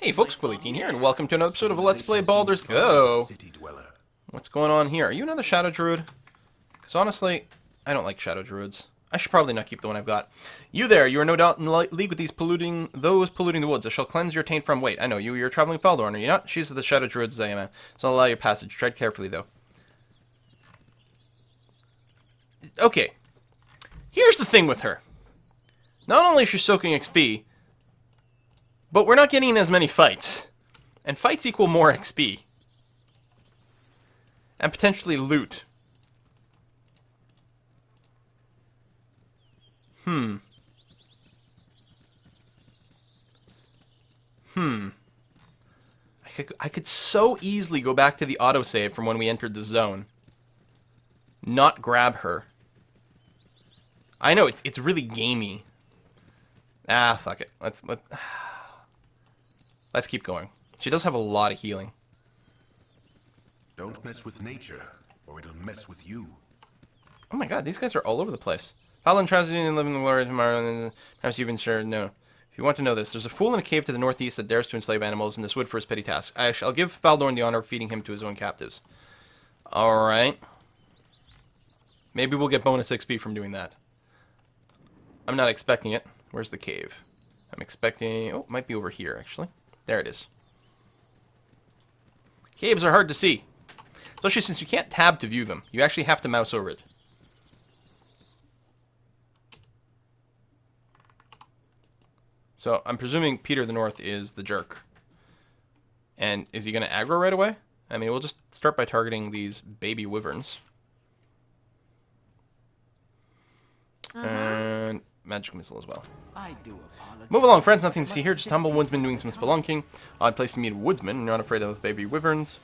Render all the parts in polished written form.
Hey folks, Quilly here, and welcome to another episode of Let's Play Baldur's Go! What's going on here? Are you another Shadow Druid? Because honestly, I don't like Shadow Druids. I should probably not keep the one I've got. You there, you are no doubt in league with those polluting the woods. I shall cleanse your taint from... Wait, I know, you're traveling Baldur, are you not? She's the Shadow Druids I am. So I'll allow your passage. Tread carefully, though. Okay. Here's the thing with her. Not only is she soaking XP, but we're not getting in as many fights. And fights equal more XP. And potentially loot. I could so easily go back to the autosave from when we entered the zone. Not grab her. I know, it's really gamey. Ah, fuck it. Let's keep going. She does have a lot of healing. Don't mess with nature, or it'll mess with you. Oh my god, these guys are all over the place. Fallon tries to live in the glory tomorrow, and perhaps you've been sure. No. If you want to know this, there's a fool in a cave to the northeast that dares to enslave animals in this wood for his petty task. I shall give Baldur the honor of feeding him to his own captives. Alright. Maybe we'll get bonus XP from doing that. I'm not expecting it. Where's the cave? I'm expecting... Oh, it might be over here, actually. There it is. Caves are hard to see. Especially since you can't tab to view them. You actually have to mouse over it. So, I'm presuming Peter the North is the jerk. And is he going to aggro right away? I mean, we'll just start by targeting these baby wyverns. And magic missile as well. I do apologize. Move along, friends. Nothing to see here. Just a humble woodsman doing some spelunking. Odd place to meet a woodsman. You're not afraid of those baby wyverns.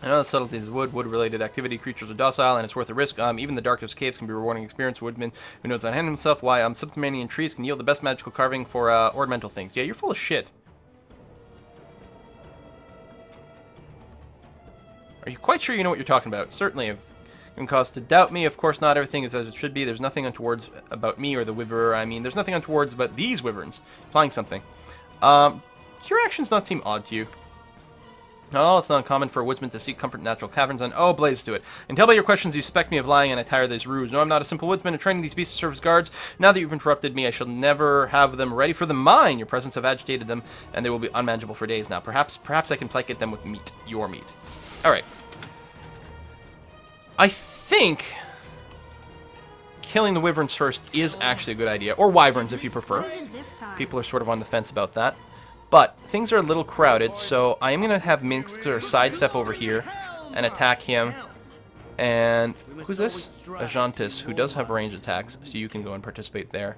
Another subtlety is wood-related activity. Creatures are docile, and it's worth a risk. Even the darkest caves can be a rewarding experience. Woodman who knows how to handle himself. Why? Subterranean trees can yield the best magical carving for ornamental things. Yeah, you're full of shit. Are you quite sure you know what you're talking about? Certainly, if can cause to doubt me. Of course, not everything is as it should be. There's nothing untowards about me or the wyvern. I mean, there's nothing untowards about these wyverns. Flying something. Your actions not seem odd to you. Oh, it's not uncommon for a woodsman to seek comfort in natural caverns, and oh, blaze to it. And tell by your questions you suspect me of lying, and I tire of these ruse. No, I'm not a simple woodsman, and training these beasts to serve as guards. Now that you've interrupted me, I shall never have them ready for the mine. Your presence have agitated them, and they will be unmanageable for days now. Perhaps I can placate them with meat. Your meat. Alright. I think killing the wyverns first is actually a good idea. Or wyverns, if you prefer. People are sort of on the fence about that. But things are a little crowded, so I am going to have Minxer sidestep over here and attack him. And who's this? Ajantis, who does have range attacks, so you can go and participate there.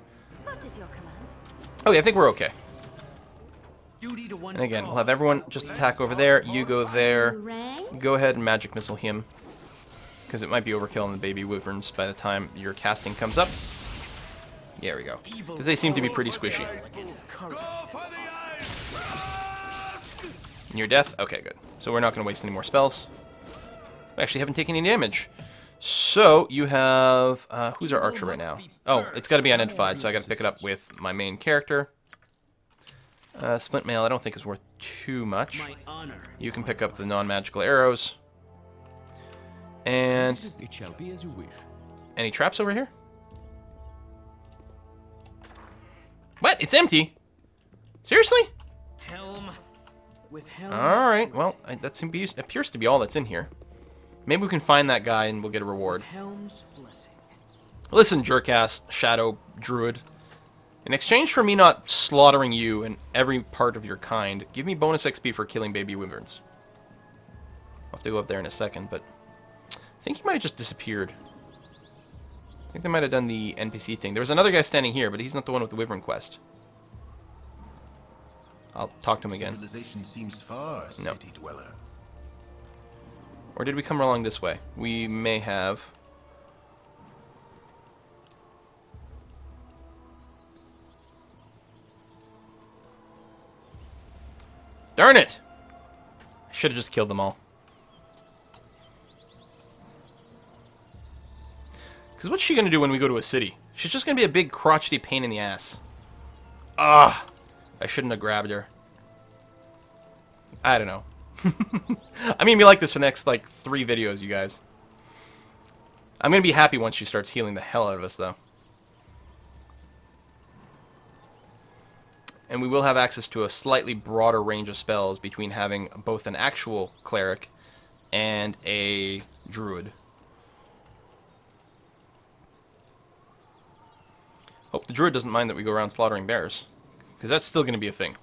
Okay, I think we're okay. And again, we'll have everyone just attack over there. You go there. Go ahead and magic missile him, because it might be overkill on the baby wyverns by the time your casting comes up. There we go. Because they seem to be pretty squishy. Near death? Okay, good. So we're not going to waste any more spells. We actually haven't taken any damage. So you have... who's our archer right now? Oh, it's got to be unidentified, so I got to pick it up with my main character. Splint mail I don't think is worth too much. You can pick up the non-magical arrows. And it shall be as you wish. Any traps over here? What? It's empty? Seriously? Helm with helm. Alright, well, that appears to be all that's in here. Maybe we can find that guy and we'll get a reward. Helm's blessing. Listen, jerk-ass Shadow Druid. In exchange for me not slaughtering you and every part of your kind, give me bonus XP for killing baby wyverns. I'll have to go up there in a second, but... I think he might have just disappeared. I think they might have done the NPC thing. There was another guy standing here, but he's not the one with the wyvern quest. I'll talk to him again. Civilization seems far, No. city dweller. Or did we come along this way? We may have. Darn it! I should have just killed them all. Because what's she going to do when we go to a city? She's just going to be a big crotchety pain in the ass. Ah! I shouldn't have grabbed her. I don't know. I'm gonna be like this for the next, like, 3 videos, you guys. I'm gonna be happy once she starts healing the hell out of us, though. And we will have access to a slightly broader range of spells between having both an actual cleric and a druid. Hope the druid doesn't mind that we go around slaughtering bears, because that's still going to be a thing.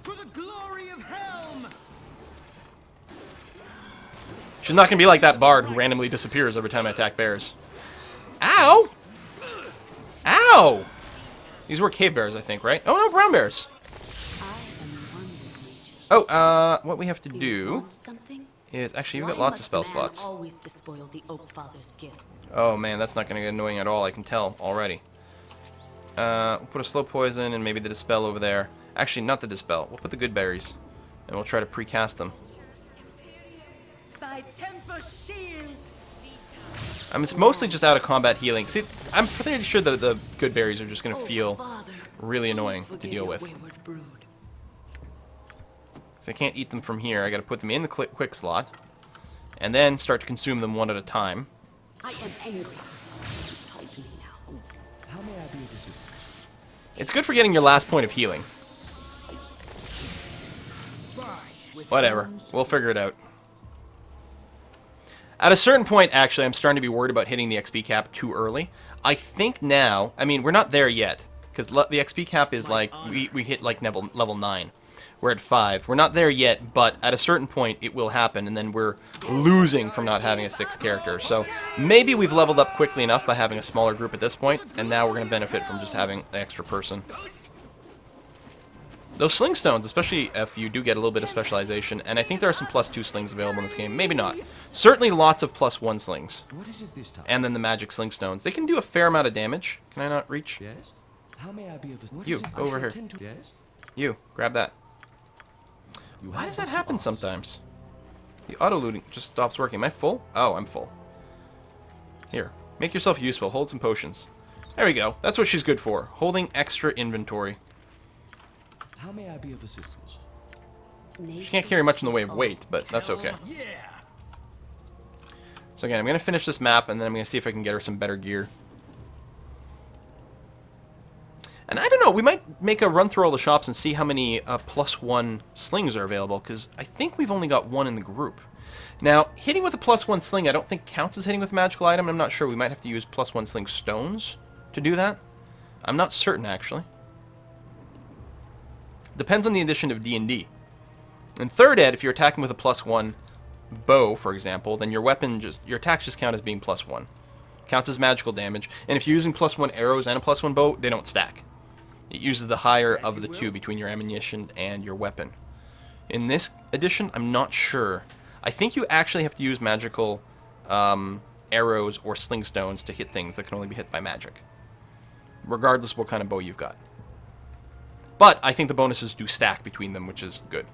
For the glory of Helm! She's not going to be like that bard who randomly disappears every time I attack bears. Ow! Ow! These were cave bears, I think, right? Oh, no, brown bears. Oh, what we have to do is... Actually, you've got lots of spell slots. Oh, man, that's not going to get annoying at all, I can tell already. We'll put a slow poison and maybe the dispel over there. Actually, not the dispel. We'll put the good berries. And we'll try to precast them. I mean, it's mostly just out of combat healing. See, I'm pretty sure that the good berries are just going to feel really annoying to deal with. So I can't eat them from here. I got to put them in the quick slot, and then start to consume them one at a time. I am angry. How may I be of assistance? It's good for getting your last point of healing. Whatever. We'll figure it out. At a certain point, actually, I'm starting to be worried about hitting the XP cap too early. I think now... I mean, we're not there yet, because the XP cap is like... We hit like level 9. We're at 5. We're not there yet, but at a certain point, it will happen, and then we're losing from not having a 6th character. So maybe we've leveled up quickly enough by having a smaller group at this point, and now we're going to benefit from just having an extra person. Those sling stones, especially if you do get a little bit of specialization, and I think there are some +2 slings available in this game. Maybe not. Certainly lots of +1 slings. What is it this time? And then the magic sling stones. They can do a fair amount of damage. Can I not reach? Yes. How may I be of assistance? You, go over here. Yes. You, grab that. Why does that happen sometimes? The auto-looting just stops working. Am I full? Oh, I'm full. Here. Make yourself useful. Hold some potions. There we go. That's what she's good for. Holding extra inventory. How may I be of assistance? She can't carry much in the way of weight, but that's okay. So again, I'm going to finish this map, and then I'm going to see if I can get her some better gear. And I don't know, we might make a run through all the shops and see how many +1 slings are available, because I think we've only got 1 in the group. Now, hitting with a +1 sling I don't think counts as hitting with a magical item. I'm not sure. We might have to use +1 sling stones to do that. I'm not certain, actually. Depends on the addition of D&D. In 3rd ed, if you're attacking with a +1 bow, for example, then your attacks just count as being +1. Counts as magical damage. And if you're using +1 arrows and a +1 bow, they don't stack. It uses the higher of the two between your ammunition and your weapon. In this edition, I'm not sure. I think you actually have to use magical arrows or sling stones to hit things that can only be hit by magic, regardless of what kind of bow you've got. But I think the bonuses do stack between them, which is good.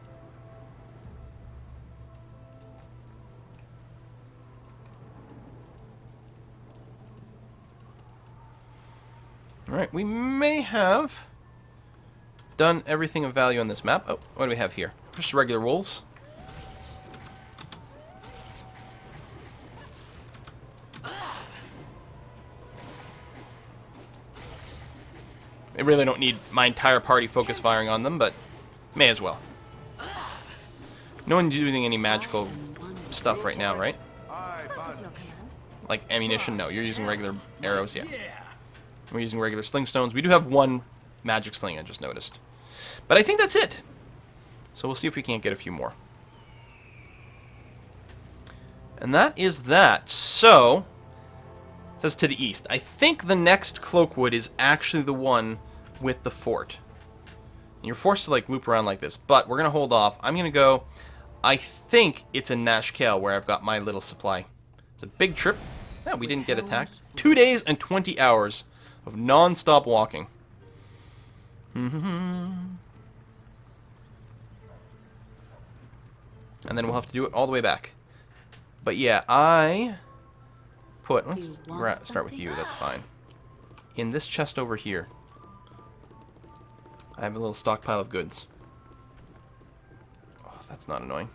Alright, we may have done everything of value on this map. Oh, what do we have here? Just regular wolves. I really don't need my entire party focus firing on them, but may as well. No one's using any magical stuff right now, right? Like ammunition? No, you're using regular arrows, yeah. We're using regular sling stones. We do have 1 magic sling, I just noticed. But I think that's it. So we'll see if we can't get a few more. And that is that. So, it says to the east. I think the next Cloakwood is actually the one with the fort. And you're forced to like loop around like this, but we're going to hold off. I'm going to go, I think it's in Nashkel where I've got my little supply. It's a big trip. Yeah, we didn't get attacked. 2 days and 20 hours of non-stop walking. And then we'll have to do it all the way back. But yeah, let's start with you, that's fine. In this chest over here. I have a little stockpile of goods. Oh, that's not annoying.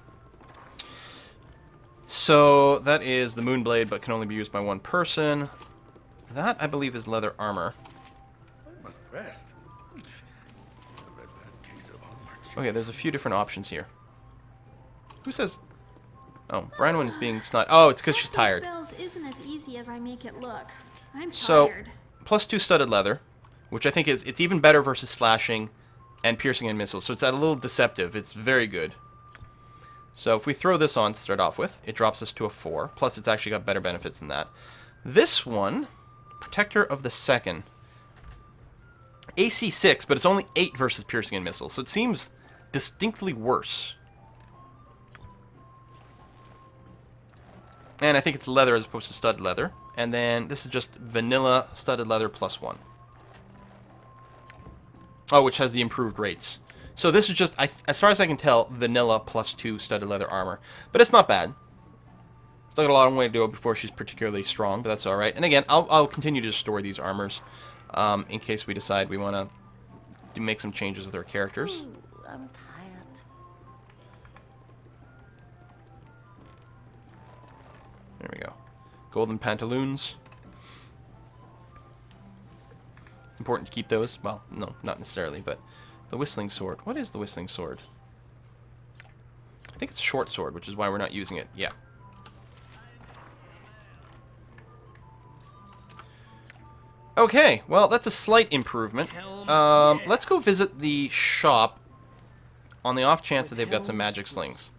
So, that is the Moonblade, but can only be used by one person. That, I believe, is leather armor. Must rest. Okay, there's a few different options here. Who says... Oh, Branwen is being snot. Oh, it's because she's tired. Spells isn't as easy as I make it look. I'm So, tired. +2 studded leather, which I think is it's even better versus slashing and piercing and missiles. So it's a little deceptive. It's very good. So if we throw this on to start off with, it drops us to a 4. Plus, it's actually got better benefits than that. This one, Protector of the Second. AC 6, but it's only 8 versus piercing and missiles. So it seems distinctly worse. And I think it's leather as opposed to studded leather. And then this is just vanilla studded leather +1. Oh, which has the improved rates. So this is just, as far as I can tell, vanilla +2 studded leather armor. But it's not bad. Still got a long way to go before she's particularly strong, but that's alright. And again, I'll continue to store these armors in case we decide we want to make some changes with our characters. Ooh, I'm tired. There we go. Golden pantaloons. Important to keep those. Well, no, not necessarily, but the whistling sword. What is the whistling sword? I think it's a short sword, which is why we're not using it. Yeah. Okay, well, that's a slight improvement. Let's go visit the shop on the off chance that they've got some magic slings.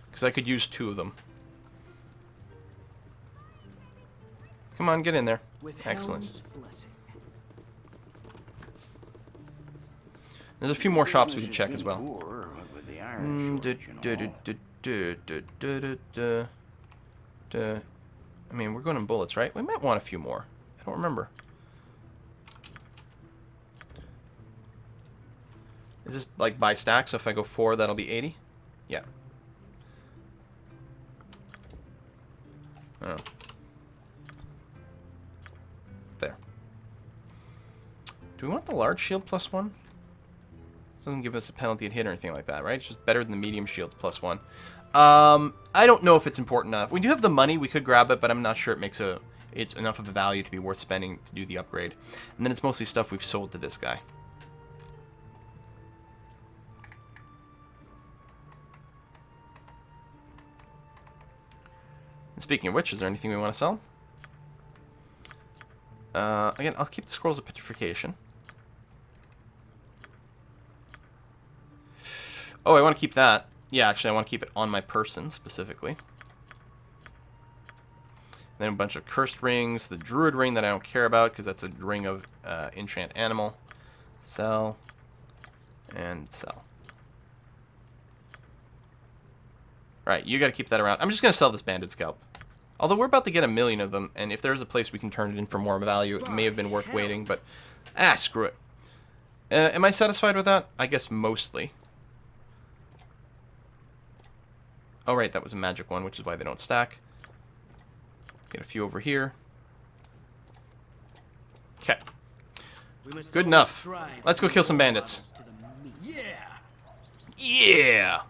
Because I could use 2 of them. Come on, get in there. Excellent. There's a few more shops we can check as well. I mean, we're going in bullets, right? We might want a few more. I don't remember. Is this like by stack? So if I go 4, that'll be 80? Yeah. Oh. There. Do we want the large shield +1? This doesn't give us a penalty at hit or anything like that, right? It's just better than the medium shields +1. I don't know if it's important enough. We do have the money, we could grab it, but I'm not sure it's enough of a value to be worth spending to do the upgrade. And then it's mostly stuff we've sold to this guy. And speaking of which, is there anything we want to sell? Again, I'll keep the Scrolls of Petrification. Oh, I want to keep that. Yeah, actually, I want to keep it on my person, specifically. Then a bunch of Cursed Rings. The Druid Ring that I don't care about, because that's a ring of Enchant Animal. Sell. And sell. Right, you got to keep that around. I'm just going to sell this Banded Scalp. Although we're about to get 1,000,000 of them, and if there's a place we can turn it in for more value, it may have been worth waiting, but... screw it. Am I satisfied with that? I guess mostly. Oh, right, that was a magic one, which is why they don't stack. Get a few over here. Okay. Good enough. Let's go kill some bandits. Yeah!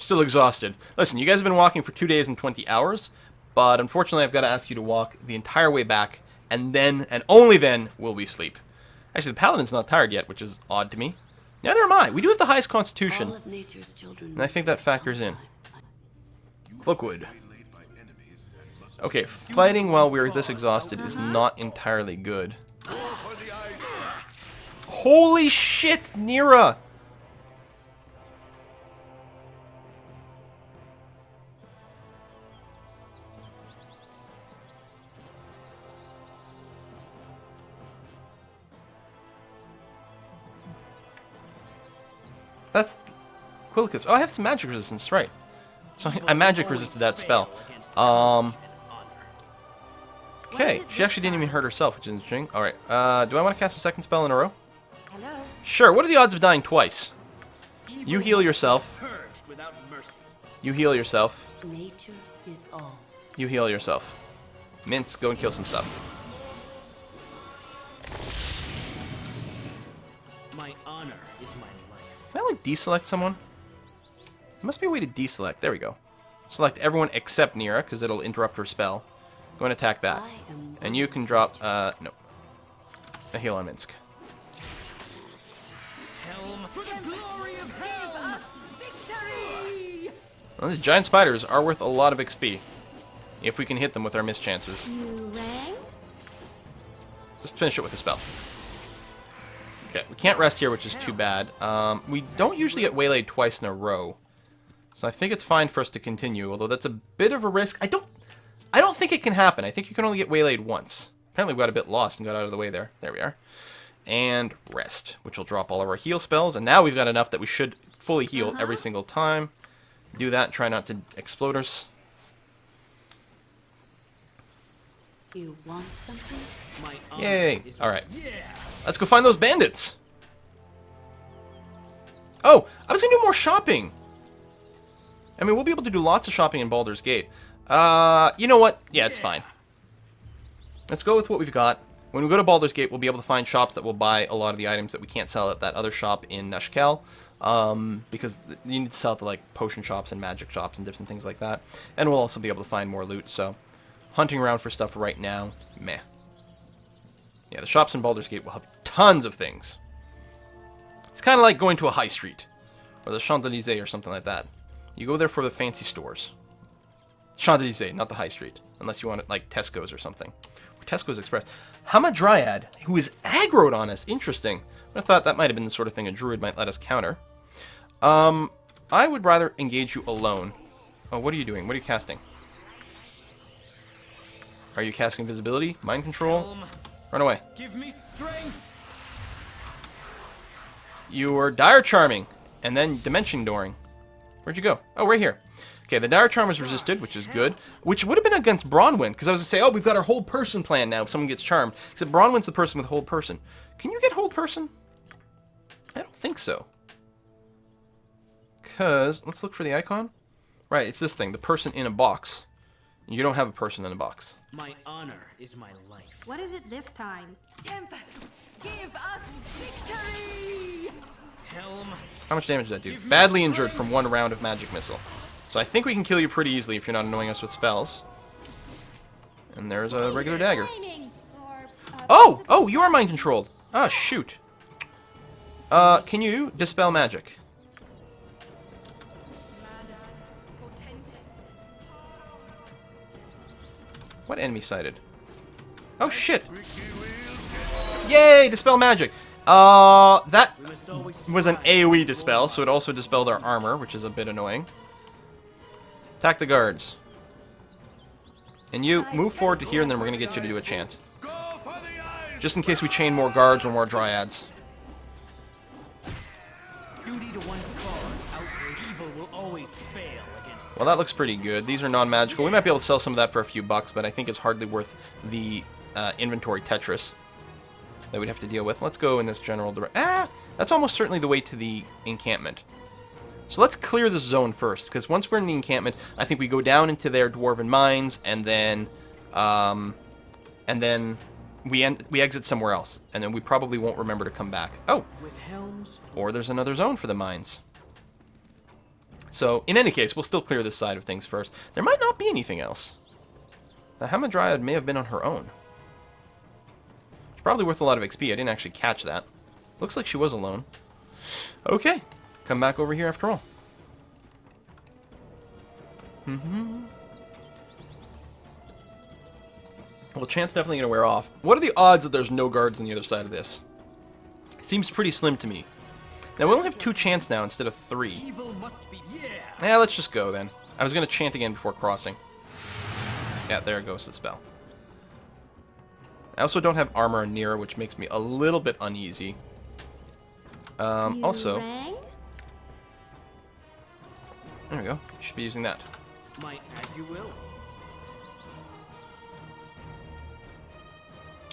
Still exhausted. Listen, you guys have been walking for 2 days and 20 hours, but unfortunately I've got to ask you to walk the entire way back, and then, and only then, will we sleep. Actually, the Paladin's not tired yet, which is odd to me. Neither am I. We do have the highest constitution, and I think that factors in. Cloakwood. Okay, fighting while we're this exhausted is not entirely good. Holy shit, Nira! That's Quillicus. Oh, I have some magic resistance, right. So I magic resisted that spell. Okay, she actually didn't even hurt herself, which is interesting. Alright, do I want to cast a second spell in a row? Hello. Sure, what are the odds of dying twice? You heal yourself. You heal yourself. Nature is all. You heal yourself. Mince, go and kill some stuff. My honor is my life. Can I, like, deselect someone? There must be a way to deselect. There we go. Select everyone except Nira, because it'll interrupt her spell. Go and attack that. And you can drop, no. A heal on Minsk. Helm for the glory of Helm! Victory! Well, these giant spiders are worth a lot of XP. If we can hit them with our mischances. You rang? Just finish it with a spell. Okay, we can't rest here, which is too bad. We don't usually get waylaid twice in a row. So I think it's fine for us to continue, although that's a bit of a risk. I don't think it can happen. I think you can only get waylaid once. Apparently we got a bit lost and got out of the way there. There we are. And rest, which will drop all of our heal spells. And now we've got enough that we should fully heal every single time. Do that, try not to explode us. You want something? My honor Yay! is Alright. Yeah! Let's go find those bandits! Oh! I was gonna do more shopping! I mean, we'll be able to do lots of shopping in Baldur's Gate. You know what? Yeah, it's fine. Let's go with what we've got. When we go to Baldur's Gate, we'll be able to find shops that will buy a lot of the items that we can't sell at that other shop in Nashkel. Because you need to sell it to, like, potion shops and magic shops and different things like that. And we'll also be able to find more loot, so... Hunting around for stuff right now, meh. Yeah, the shops in Baldur's Gate will have tons of things. It's kind of like going to a high street. Or the Champs-Élysées or something like that. You go there for the fancy stores. Champs-Élysées, not the high street. Unless you want it like Tesco's or something. Or Tesco's Express. Hamadryad, who is aggroed on us. Interesting. I thought that might have been the sort of thing a druid might let us counter. I would rather engage you alone. Oh, what are you doing? What are you casting? Are you casting invisibility? Mind control? Helm, Run away. give me strength! You were Dire Charming, and then Dimension Dooring. Where'd you go? Oh, right here. Okay, the Dire Charm is resisted, which is good. Which would have been against Bronwyn, because I was going to say, oh, we've got our hold person plan now if someone gets charmed. Except Bronwyn's the person with hold person. Can you get hold person? I don't think so. Because, let's look for the icon. Right, it's this thing, the person in a box. You don't have a person in a box. My honor is my life. What is it this time? Tempest, give us victory! Helm, How much damage did that do? Badly injured from one round of magic missile. So I think we can kill you pretty easily if you're not annoying us with spells. And there's a regular dagger. Timing. Or, Oh! Oh, you are mind controlled. Ah, shoot. Can you dispel magic? What enemy sighted? Oh, shit. Yay! Dispel magic. That we must always was an AoE dispel, so it also dispelled our armor, which is a bit annoying. Attack the guards. And you, move forward to here, and then we're going to get you to do a chant. Go for the eyes! Just in case we chain more guards or more dryads. duty to one's cause. Outrage evil will always fail against. Well, that looks pretty good. These are non-magical. We might be able to sell some of that for a few bucks, but I think it's hardly worth the inventory Tetris that we'd have to deal with. Let's go in this general direction. Ah! That's almost certainly the way to the encampment. So let's clear this zone first, because once we're in the encampment, I think we go down into their dwarven mines, and then we exit somewhere else, and then we probably won't remember to come back. Oh, With helms, or there's another zone for the mines. So in any case, we'll still clear this side of things first. There might not be anything else. The Hamadryad may have been on her own. She's probably worth a lot of XP. I didn't actually catch that. Looks like she was alone. Okay. Come back over here after all. Well, chant's definitely going to wear off. What are the odds that there's no guards on the other side of this? Seems pretty slim to me. Now, we only have 2 chants now instead of 3. evil must be. Yeah! Yeah, let's just go then. I was going to chant again before crossing. Yeah, there goes the spell. I also don't have armor on Nira, which makes me a little bit uneasy. You Also, rang? there we go. You should be using that. Might as you will.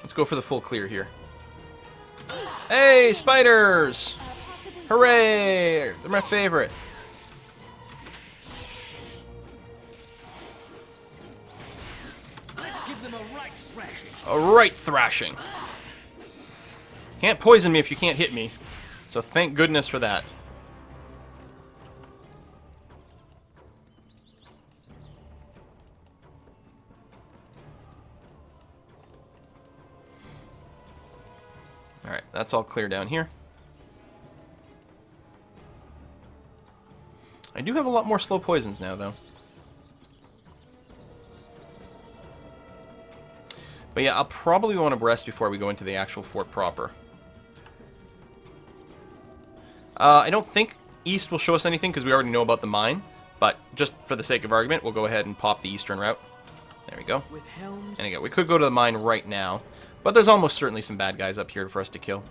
Let's go for the full clear here. Hey, spiders! Possibly. Hooray! They're my favorite. Let's give them a right thrashing. A right thrashing. Can't poison me if you can't hit me. So thank goodness for that. Alright, that's all clear down here. I do have a lot more slow poisons now, though. But yeah, I'll probably want to rest before we go into the actual fort proper. I don't think east will show us anything because we already know about the mine. But just for the sake of argument, we'll go ahead and pop the eastern route. There we go. With helms. And again, we could go to the mine right now. But there's almost certainly some bad guys up here for us to kill.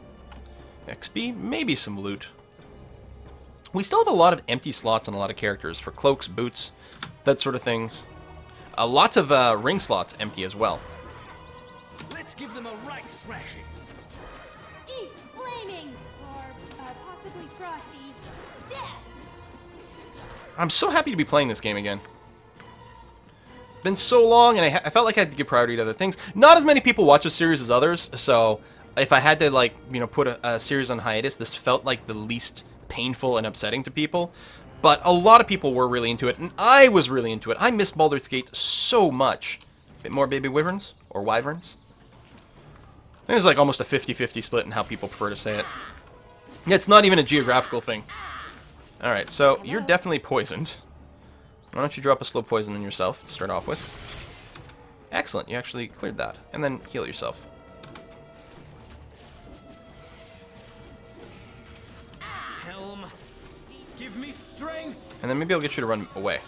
XP, maybe some loot. We still have a lot of empty slots on a lot of characters for cloaks, boots, that sort of things. Lots of ring slots empty as well. Let's give them a right thrashing. Eat flaming, or possibly frosty death. I'm so happy to be playing this game again. It's been so long, and I felt like I had to give priority to other things. Not as many people watch this series as others, so if I had to, like, you know, put a series on hiatus, this felt like the least painful and upsetting to people. But a lot of people were really into it, and I was really into it. I miss Baldur's Gate so much. Bit more baby wyverns, or wyverns. I think it's like almost a 50-50 split in how people prefer to say it. Yeah, it's not even a geographical thing. Alright, so you're definitely poisoned. Why don't you drop a slow poison on yourself to start off with? Excellent, you actually cleared that. And then heal yourself. Helm, give me strength. And then maybe I'll get you to run away.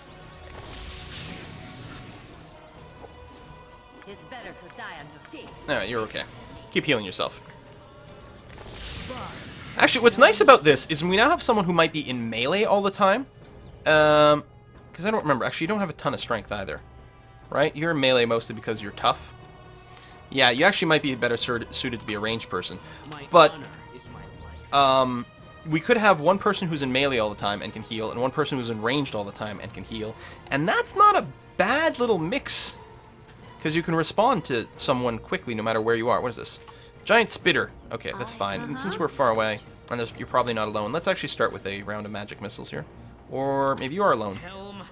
It's better to die on your feet. Alright, you're okay. Keep healing yourself. Actually, what's nice about this is we now have someone who might be in melee all the time. Because I don't remember. Actually, you don't have a ton of strength either. Right? You're in melee mostly because you're tough. Yeah, you actually might be better suited to be a ranged person. My But, honor is my life. we could have one person who's in melee all the time and can heal, and one person who's in ranged all the time and can heal. And that's not a bad little mix. Because you can respond to someone quickly no matter where you are. What is this? Giant spitter. Okay, that's fine. And since we're far away, and you're probably not alone, let's actually start with a round of magic missiles here. Or maybe you are alone. Helm,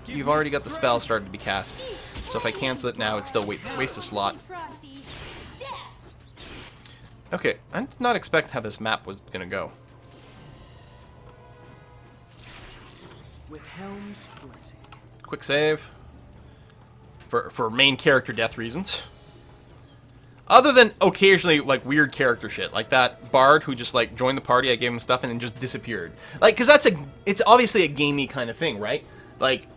You've already got the spell started to be cast. So if I cancel it now, it still waste a slot. Frosty death. Okay, I did not expect how this map was going to go. with helm's blessing. Quick save. For main character death reasons. Other than occasionally, like, weird character shit. Like that bard who just, like, joined the party, I gave him stuff, and then just disappeared. Like, because it's obviously a gamey kind of thing, right? Like,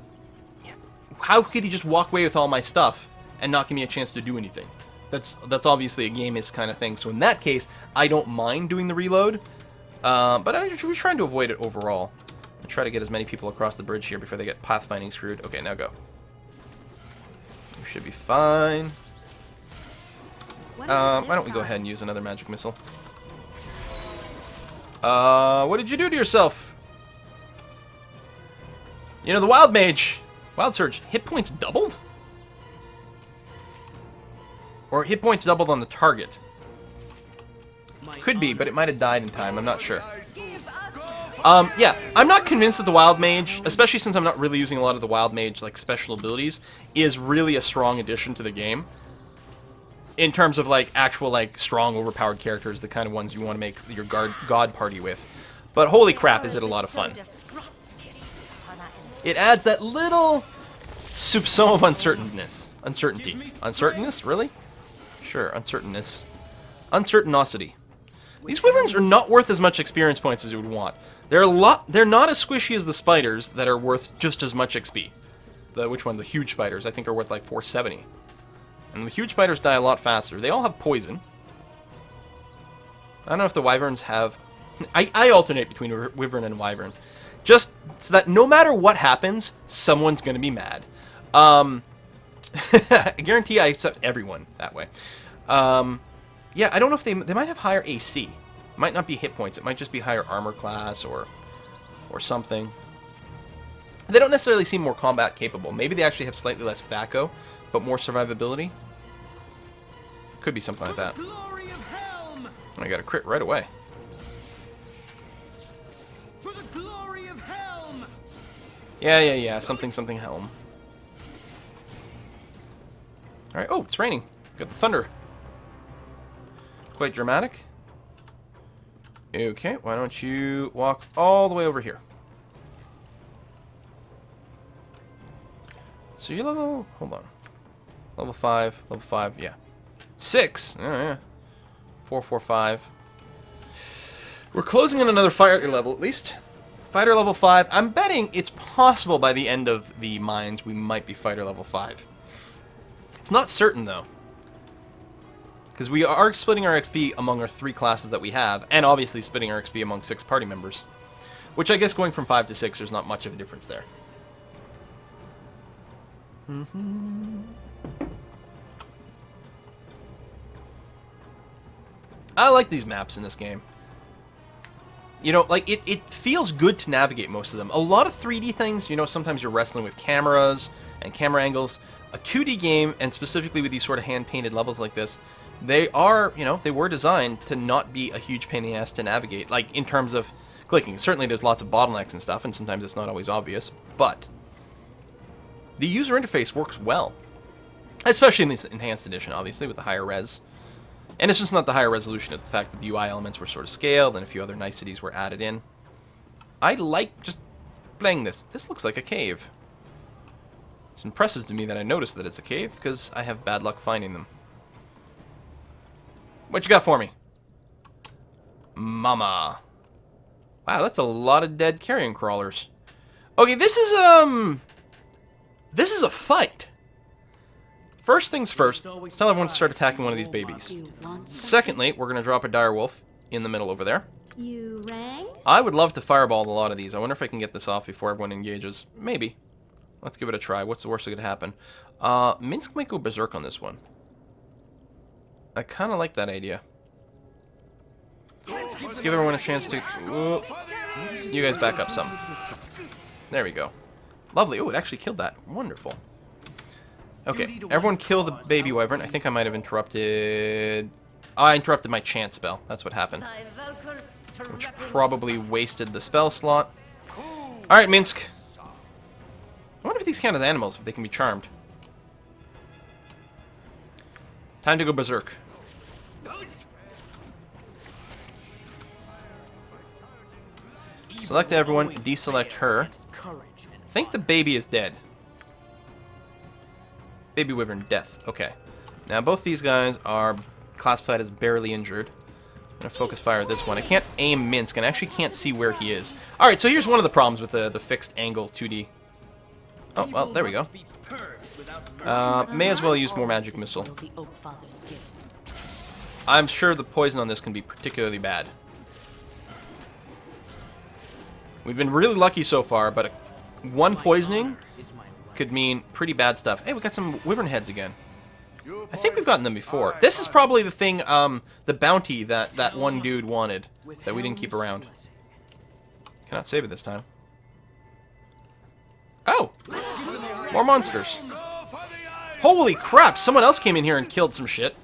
how could he just walk away with all my stuff and not give me a chance to do anything? That's obviously a gamist kind of thing. So in that case, I don't mind doing the reload. But we're trying to avoid it overall. I try to get as many people across the bridge here before they get pathfinding screwed. Okay, now go. We should be fine. Why don't we go ahead and use another magic missile? What did you do to yourself? You know, the Wild Mage, Wild Surge, hit points doubled? Or hit points doubled on the target? Could be, but it might have died in time, I'm not sure. Yeah, I'm not convinced that the Wild Mage, especially since I'm not really using a lot of the Wild Mage, like, special abilities, is really a strong addition to the game. In terms of, like, actual, like, strong, overpowered characters, the kind of ones you want to make your god party with. But holy crap, is it a lot of fun. It adds that little soupçon of uncertainty. Uncertainness? Really? Sure, uncertainness. Uncertainosity. These wyverns are not worth as much experience points as you would want. They're not as squishy as the spiders that are worth just as much XP. Which one? The huge spiders, I think, are worth like 470. And the huge spiders die a lot faster. They all have poison. I don't know if the wyverns have... I alternate between wyvern and wyvern. Just so that no matter what happens, someone's going to be mad. I guarantee I accept everyone that way. Yeah, I don't know if they might have higher AC. It might not be hit points. It might just be higher armor class or something. They don't necessarily seem more combat capable. Maybe they actually have slightly less THAC0, but more survivability. Could be something like that. Glory of Helm! I got a crit right away. of Helm! Yeah. Something helm. Alright, oh, it's raining. Got the thunder. Quite dramatic. Okay, why don't you walk all the way over here. So you're level... Hold on. Level 5, yeah. 6! Oh, yeah. 4, 4, 5. We're closing on another fighter level, at least. Fighter level 5. I'm betting it's possible by the end of the mines we might be fighter level 5. It's not certain, though. Because we are splitting our XP among our 3 classes that we have, and obviously splitting our XP among 6 party members. Which I guess going from 5 to 6, there's not much of a difference there. I like these maps in this game. You know, like, it feels good to navigate most of them. A lot of 3D things, you know, sometimes you're wrestling with cameras and camera angles. A 2D game, and specifically with these sort of hand-painted levels like this, they are, you know, they were designed to not be a huge pain in the ass to navigate, like, in terms of clicking. Certainly there's lots of bottlenecks and stuff, and sometimes it's not always obvious, but the user interface works well. Especially in this enhanced edition, obviously, with the higher res. And it's just not the higher resolution, it's the fact that the UI elements were sort of scaled and a few other niceties were added in. I like just playing this. This looks like a cave. It's impressive to me that I noticed that it's a cave, because I have bad luck finding them. What you got for me? Mama. Wow, that's a lot of dead carrion crawlers. Okay, this is a fight. First things first, let's tell everyone to start attacking one of these babies. Secondly, we're going to drop a dire wolf in the middle over there. You rang? I would love to fireball a lot of these. I wonder if I can get this off before everyone engages. Maybe. Let's give it a try. What's the worst that could happen? Minsk might go berserk on this one. I kind of like that idea. Let's give everyone a chance to... Whoa. You guys back up some. There we go. Lovely. Oh, it actually killed that. Wonderful. Okay, everyone kill the baby wyvern. I think I might have interrupted... Oh, I interrupted my chant spell. That's what happened. Which probably wasted the spell slot. Alright, Minsk. I wonder if these count as animals, if they can be charmed. Time to go berserk. Select everyone, deselect her. I think the baby is dead. Baby wyvern, death. Okay. Now both these guys are classified as barely injured. I'm going to focus fire at this one. I can't aim Minsk, and I actually can't see where he is. Alright, so here's one of the problems with the fixed angle 2D. Oh, well, there we go. May as well use more magic missile. I'm sure the poison on this can be particularly bad. We've been really lucky so far, but one poisoning could mean pretty bad stuff. Hey, we got some wyvern heads again. I think we've gotten them before. This is probably the thing, the bounty that one dude wanted that we didn't keep around. Cannot save it this time. Oh! More monsters. Holy crap! Someone else came in here and killed some shit.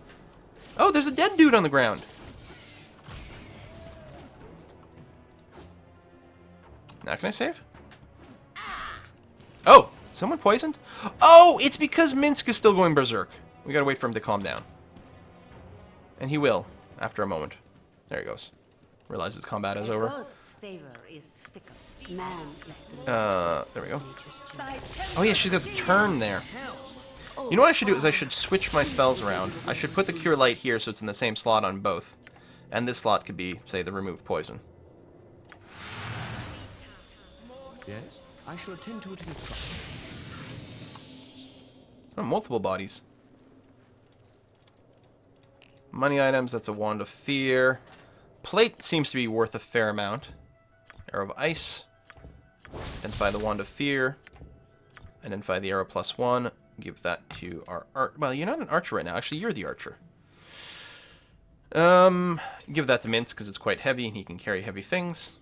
Oh, there's a dead dude on the ground. Now can I save? Oh! Someone poisoned? Oh! It's because Minsk is still going berserk. We gotta wait for him to calm down. And he will, after a moment. There he goes. Realizes combat is over. There we go. Oh yeah, she's got the turn there. You know what I should do is I should switch my spells around. I should put the Cure Light here so it's in the same slot on both. And this slot could be, say, the Remove Poison. Yes, I shall attend to it in a trice. Oh, multiple bodies. Money items, that's a Wand of Fear. Plate seems to be worth a fair amount. Arrow of Ice. Identify the Wand of Fear. Identify the arrow +1. Give that to our art. Well, you're not an archer right now. Actually, you're the archer. Give that to Minsk because it's quite heavy and he can carry heavy things.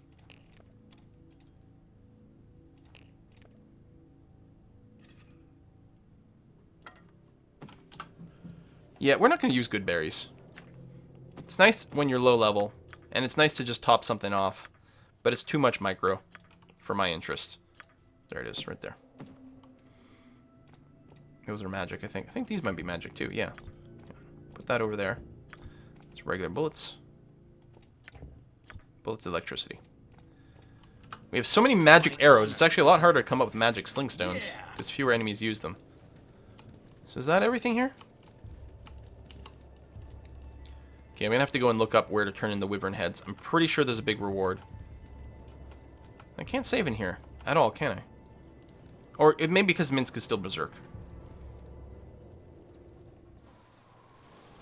Yeah, we're not going to use good berries. It's nice when you're low level, and it's nice to just top something off, but it's too much micro for my interest. There it is, right there. Those are magic, I think. I think these might be magic too, yeah. Put that over there. It's regular bullets. Bullets, electricity. We have so many magic arrows, it's actually a lot harder to come up with magic sling stones, because fewer enemies use them. So is that everything here? Okay, I'm gonna have to go and look up where to turn in the wyvern heads. I'm pretty sure there's a big reward. I can't save in here at all, can I? Or it may be because Minsk is still berserk.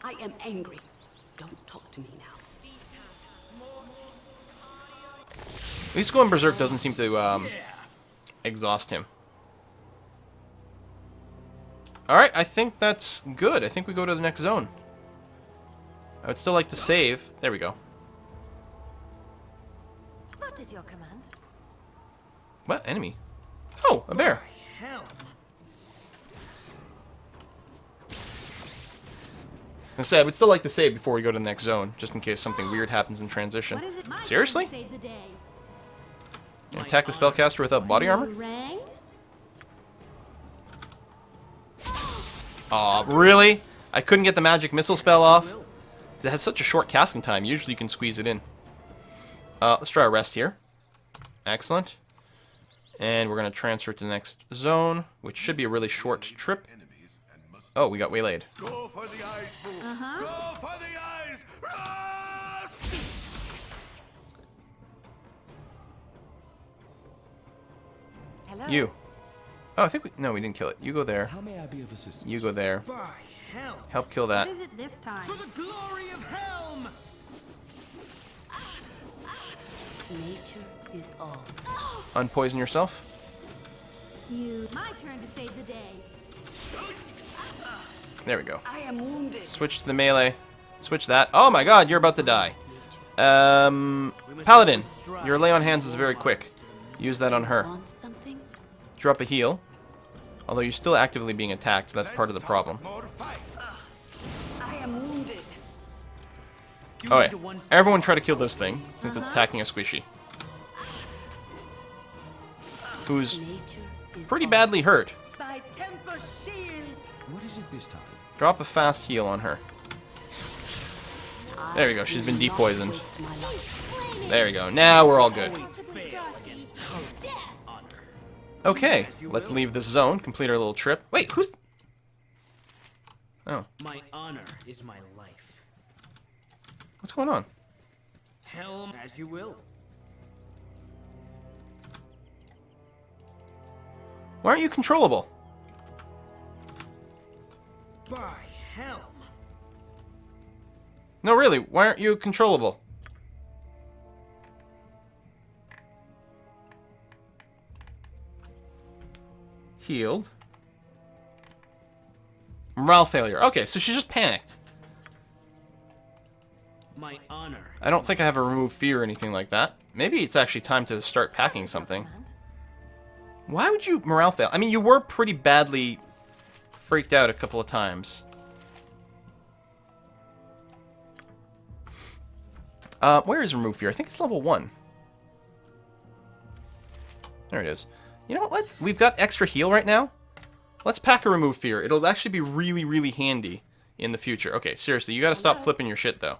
I am angry. Don't talk to me now. At least going berserk doesn't seem to exhaust him. Alright, I think that's good. I think we go to the next zone. I would still like to save. There we go. What is your command? What? Enemy? Oh, a bear. Hell. I said I would still like to save before we go to the next zone, just in case something weird happens in transition. What is it? My turn to Seriously? save the day. You attack the spellcaster without body armor? Rang? Aw, really? I couldn't get the magic missile spell off? It has such a short casting time. Usually you can squeeze it in. Let's try a rest here. Excellent. And we're going to transfer to the next zone, which should be a really short trip. Oh, we got waylaid. Go for the eyes, Boo. Go for the eyes. Rust! Hello? You. Oh, I think we... No, we didn't kill it. You go there. How may I be of assistance? You go there. By hell. Help kill What that. is it this time? For the glory of Helm! Nature is all. Unpoison yourself. My turn to save the day. There we go. I am wounded. Switch to the melee. Switch that. Oh my god, you're about to die. Paladin. Your lay on hands is very quick. Use that on her. Want something? Drop a heal. Although you're still actively being attacked, so that's part of the problem. More fight. I am wounded. Oh yeah. Everyone try to kill this thing, since it's attacking a squishy. Who's Nature is pretty all. badly hurt. By temper shield. What is it this time? Drop a fast heal on her. There we go, she's been depoisoned. Waste my life. There we go. Now we're all good. Possibly Frosty. Death. Okay, let's leave this zone, complete our little trip. Wait, who's... Oh, My honor is my life. what's going on? Helm, as you will. Why aren't you controllable? By Helm. No, really, why aren't you controllable? Healed. Morale failure. Okay, so she just panicked. My honor. I don't think I have a remove fear or anything like that. Maybe it's actually time to start packing something. Why would you morale fail? I mean, you were pretty badly freaked out a couple of times. Where is remove fear? I think it's level 1. There it is. You know what? We've got extra heal right now. Let's pack a remove fear. It'll actually be really, really handy in the future. Okay, seriously, you gotta stop flipping your shit, though.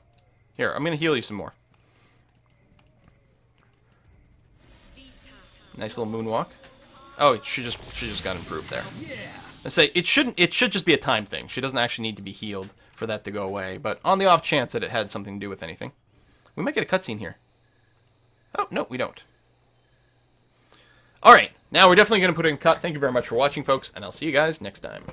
Here, I'm gonna heal you some more. Nice little moonwalk. Oh, she just got improved there. Let's say it should just be a time thing. She doesn't actually need to be healed for that to go away. But on the off chance that it had something to do with anything, we might get a cutscene here. Oh no, we don't. All right, now we're definitely gonna put in cut. Thank you very much for watching, folks, and I'll see you guys next time.